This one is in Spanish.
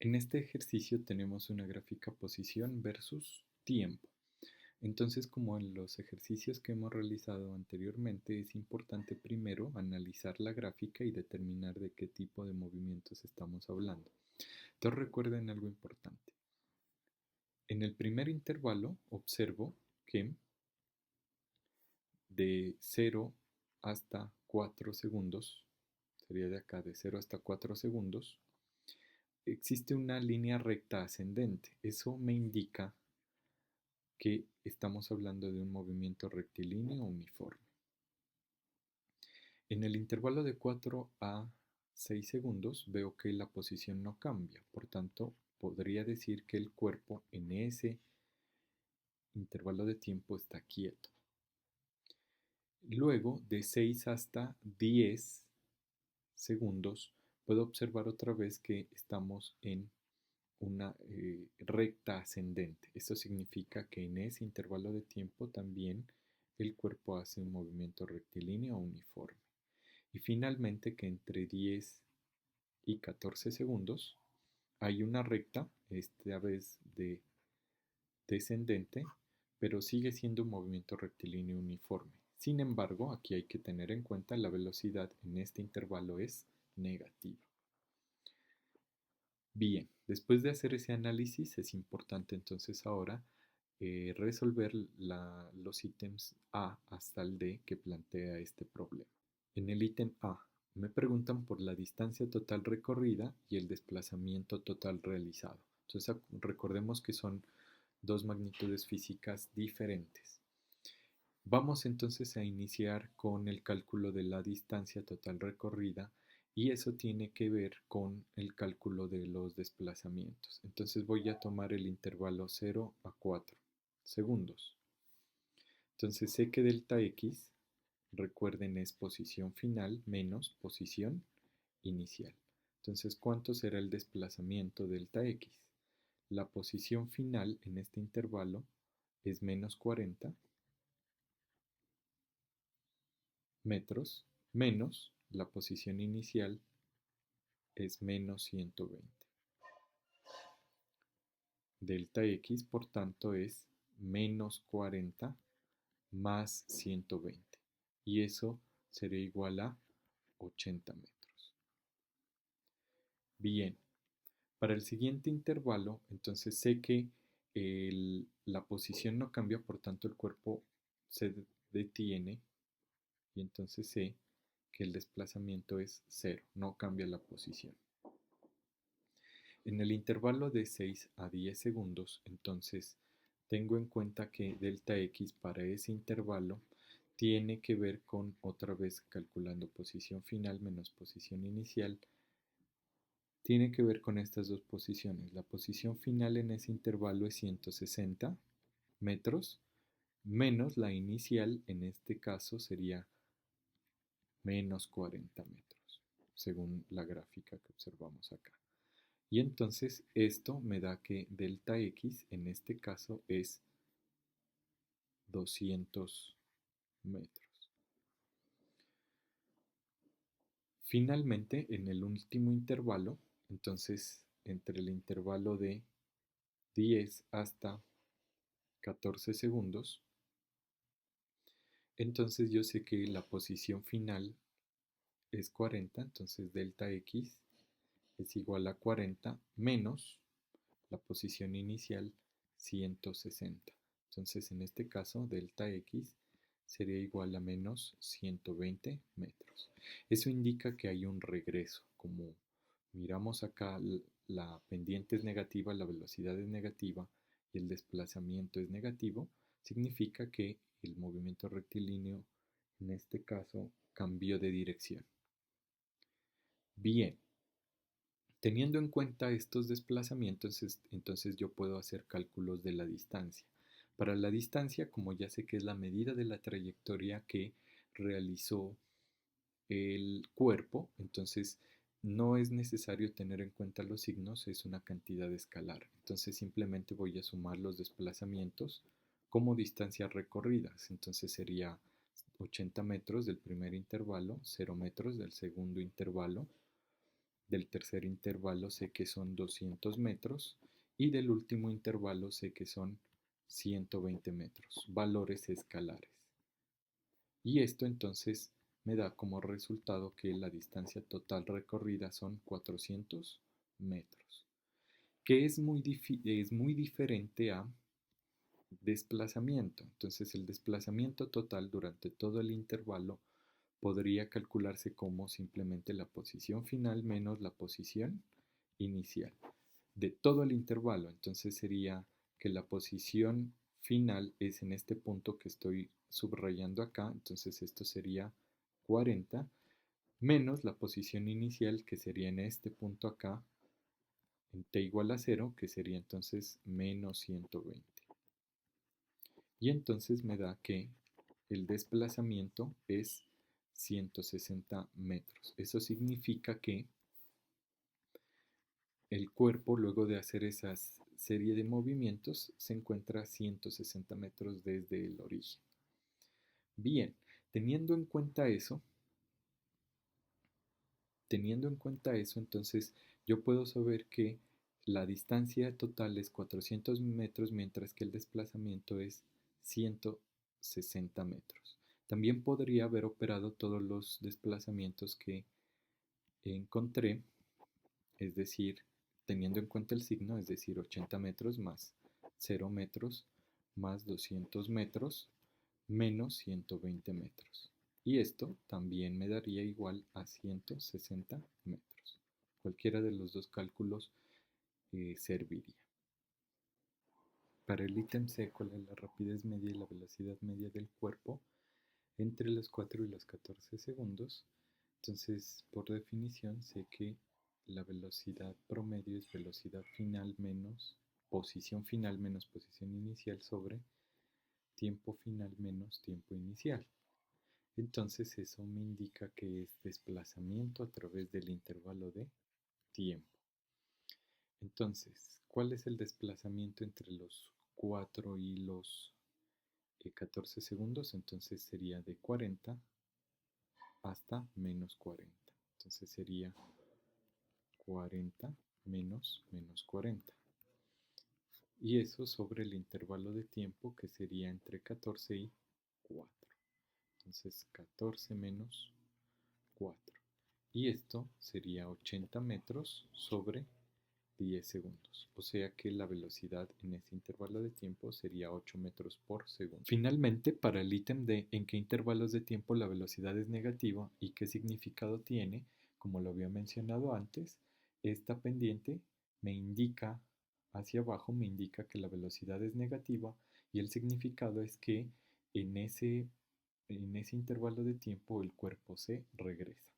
En este ejercicio tenemos una gráfica posición versus tiempo. Entonces, como en los ejercicios que hemos realizado anteriormente, es importante primero analizar la gráfica y determinar de qué tipo de movimientos estamos hablando. Entonces, recuerden algo importante. En el primer intervalo observo que de 0 hasta 4 segundos, sería de acá de 0 hasta 4 segundos, existe una línea recta ascendente. Eso me indica que estamos hablando de un movimiento rectilíneo uniforme. En el intervalo de 4 a 6 segundos veo que la posición no cambia, por tanto podría decir que el cuerpo en ese intervalo de tiempo está quieto. Luego, de 6 hasta 10 segundos, puedo observar otra vez que estamos en una recta ascendente. Esto significa que en ese intervalo de tiempo también el cuerpo hace un movimiento rectilíneo uniforme. Y finalmente que entre 10 y 14 segundos hay una recta, esta vez de descendente, pero sigue siendo un movimiento rectilíneo uniforme. Sin embargo, aquí hay que tener en cuenta la velocidad en este intervalo es negativa. Bien, después de hacer ese análisis es importante entonces ahora resolver los ítems A hasta el D que plantea este problema. En el ítem A me preguntan por la distancia total recorrida y el desplazamiento total realizado. Entonces recordemos que son dos magnitudes físicas diferentes. Vamos entonces a iniciar con el cálculo de la distancia total recorrida y eso tiene que ver con el cálculo de los desplazamientos. Entonces voy a tomar el intervalo 0 a 4 segundos. Entonces sé que delta x, recuerden, es posición final menos posición inicial. Entonces, ¿cuánto será el desplazamiento delta x? La posición final en este intervalo es menos 40 metros menos la posición inicial es menos 120. Delta x, por tanto, es menos 40 más 120. Y eso sería igual a 80 metros. Bien, para el siguiente intervalo, entonces sé que la posición no cambia, por tanto el cuerpo se detiene y entonces sé que el desplazamiento es cero, no cambia la posición. En el intervalo de 6 a 10 segundos, entonces tengo en cuenta que delta x para ese intervalo tiene que ver con, otra vez calculando posición final menos posición inicial, tiene que ver con estas dos posiciones. La posición final en ese intervalo es 160 metros menos la inicial, en este caso sería menos 40 metros, según la gráfica que observamos acá. Y entonces esto me da que delta x en este caso es 200 metros. Finalmente, en el último intervalo, entonces entre el intervalo de 10 hasta 14 segundos, entonces yo sé que la posición final es 40, entonces delta x es igual a 40 menos la posición inicial 160. Entonces en este caso delta x sería igual a menos 120 metros. Eso indica que hay un regreso. Como miramos acá, la pendiente es negativa, la velocidad es negativa y el desplazamiento es negativo, significa que el movimiento rectilíneo en este caso cambió de dirección. Bien, teniendo en cuenta estos desplazamientos, entonces yo puedo hacer cálculos de la distancia. Para la distancia, como ya sé que es la medida de la trayectoria que realizó el cuerpo, entonces no es necesario tener en cuenta los signos, es una cantidad escalar. Entonces simplemente voy a sumar los desplazamientos como distancias recorridas. Entonces sería 80 metros del primer intervalo, 0 metros del segundo intervalo, del tercer intervalo sé que son 200 metros y del último intervalo sé que son 120 metros, valores escalares. Y esto entonces me da como resultado que la distancia total recorrida son 400 metros, que es muy diferente a desplazamiento. Entonces el desplazamiento total durante todo el intervalo podría calcularse como simplemente la posición final menos la posición inicial de todo el intervalo. Entonces sería que la posición final es en este punto que estoy subrayando acá. Entonces esto sería 40 menos la posición inicial que sería en este punto acá en t igual a 0, que sería entonces menos 120. Y entonces me da que el desplazamiento es 160 metros. Eso significa que el cuerpo, luego de hacer esa serie de movimientos, se encuentra a 160 metros desde el origen. Bien, teniendo en cuenta eso, entonces yo puedo saber que la distancia total es 400 metros, mientras que el desplazamiento es 160 metros. También podría haber operado todos los desplazamientos que encontré, es decir, teniendo en cuenta el signo, es decir, 80 metros más 0 metros más 200 metros menos 120 metros. Y esto también me daría igual a 160 metros. Cualquiera de los dos cálculos serviría. Para el ítem C, ¿cuál es la rapidez media y la velocidad media del cuerpo entre los 4 y los 14 segundos? Entonces, por definición, sé que la velocidad promedio es velocidad final menos posición inicial sobre tiempo final menos tiempo inicial. Entonces eso me indica que es desplazamiento a través del intervalo de tiempo. Entonces, ¿cuál es el desplazamiento entre los 4 y los 14 segundos? Entonces sería de 40 hasta menos 40. Entonces sería 40 menos 40. Y eso sobre el intervalo de tiempo que sería entre 14 y 4. Entonces 14 menos 4. Y esto sería 80 metros sobre 10 segundos. O sea que la velocidad en ese intervalo de tiempo sería 8 metros por segundo. Finalmente, para el ítem D, en qué intervalos de tiempo la velocidad es negativa y qué significado tiene, como lo había mencionado antes, esta pendiente me indica, hacia abajo me indica que la velocidad es negativa y el significado es que en ese intervalo de tiempo el cuerpo se regresa.